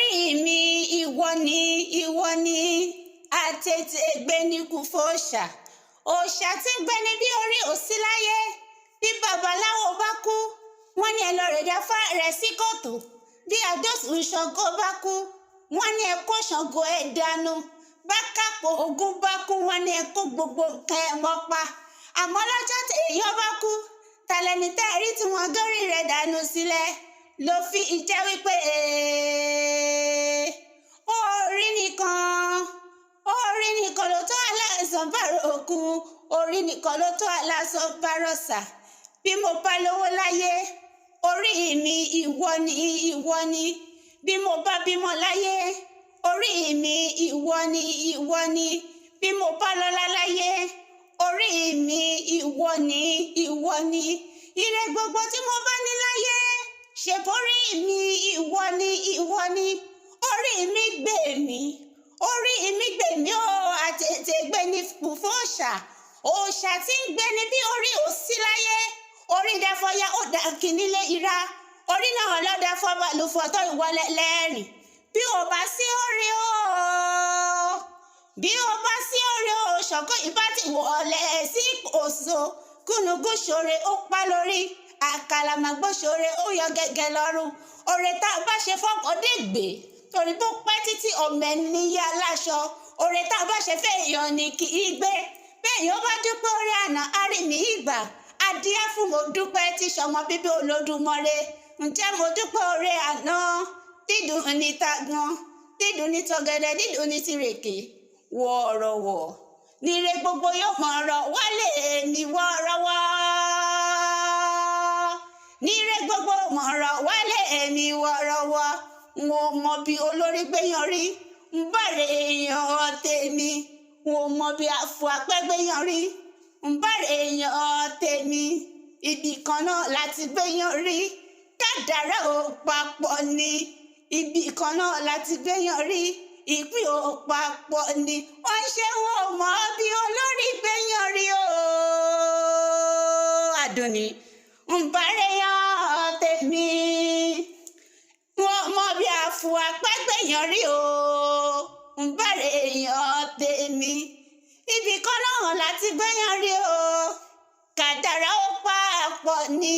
orí mi ìwọ ni àtètè gbé ní kú fòòṣà òòṣà tí ń gbéni bí orí òsí láyé bí babaláwo bá kú wọ́n ní ẹ lọ rẹ̀ dáfá rẹ̀ sí kòtò bí àjọsùn Ṣàngó bá kú wọ́n ní ẹ kó Ṣàngó ẹ dànù bá kápò Ògún bá kú wọ́n ní ẹ kó gbogbo nǹkan ẹ mọ́ pa àmọ́ lọ́jọ́ tí èèyàn bá kú tàlẹ́ni tẹ́ rí tí wọ́n górí rẹ̀ dànù sílẹ̀ ló fi ìjẹ́ wípé orí nìkan ló tó aláìsàn bàrò òkú orí nìkan ló tó aláìsàn bàrọ̀sà bí mo bá lówó láyé orí mi ìwọ ni bí mo bá bímọ láyé orí mi ìwọ ni bí mo bá lọ́lá láyé orí mi ìwọ ni ire gbogbo tí mo bá ní láyé ṣe borí mi ìwọ ni orí mi gbé mi ó àtètè gbé ní fòòṣà òòṣà tí ń gbé ní bí orí òsí láyé orí dáfọyá ó dà kí nílé ira orí náà lọ́dà fọ́bàlùfọ́ tó ìwọlé lẹ́rìn bí o bá sí orí o Ṣàngó ìbá ti wọlé sí Kòso gúnugún ṣoore ó pa lórí àkàlàmàgbò ṣoore ó yọ gẹ́gẹ́ lọ́rùn oore tá a bá ṣe fọ́kọ̀dégbè torí bó pẹ́ títí ọmọ ẹni yá láṣọ oore tá a bá ṣe fẹ́ èèyàn ni kì í gbé béèyàn bá dúpẹ́ orí àná àrìmí ìgbà adíá fún mo dúpẹ́ tí ṣọmọ bíbí Olódùmarè ǹjẹ́ mo dúpẹ́ orí àná dídùn ní tagbọn dídùn ní tọ̀gẹ̀dẹ̀ dídùn ní tìrèké wọ̀ọ̀rọ̀wọ̀ níre gbogbo yóò mọ̀ ọ̀rọ̀ wálé ní wọ́ọ́rọ́wọ́ níre gbogbo mọ̀ ọ̀rọ̀ wálé ní wọ́ọ́rọ́wọ́ n ò mọ bí olórí gbéyan rí ń bàrẹ̀ èèyàn tèmi n ò mọ bí àfọ àpẹ́ gbéyan rí ń bàrẹ̀ èèyàn tèmi ibì kan náà láti gbéyan rí kádàrá ò papọ̀ ni ibì kan náà láti gbéyan rí ìpín ò papọ̀ ni wọ́n ṣe wọ́n mọ̀ bí olórí gbéyan rí o Àdùnní ń bàrẹ̀ èèyàn tèmi wọ́n mọ bí àfọ àpẹ́ gbéyan rí o ń bàrẹ̀ èèyàn tèmi ibì kan náà láti gbéyan rí o kádàrá ò papọ̀ ni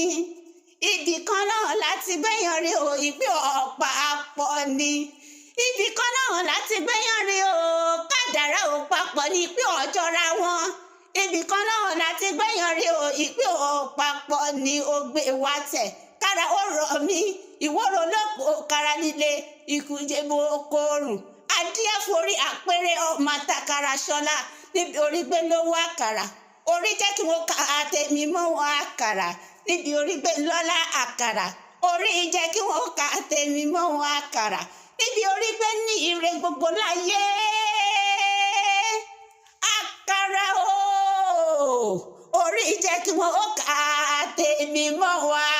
ibì kan náà láti gbéyan rí o ìpín ò papọ̀ ni ibì kan náà láti gbéyan rí o kádàrá ò papọ̀ ní ìpín ò jọra wọn ibì kan náà láti gbéyan rí o ìpín ò papọ̀ ní ògbé wa tẹ̀ kára ó rọ̀ mí ìwọ́rọ̀ lóko kára líle ìkújẹ́bó kórùn adíẹ forí àpẹẹrẹ ọmọ àtàkàrà ṣọlá níbi orí gbé lówó àkàrà orí jẹ́ kí wọ́n ka àtẹ̀mí mọ́ wọn àkàrà níbi orí gbé lọ́lá àkàrà orí jẹ́ kí wọ́n ka àtẹ̀mí mọ́ wọn àkàrà níbi orí gbé ní ire gbogbo láyé àkàrà o orí jẹ́ kí wọ́n ka àtẹ̀mí mọ́ wọn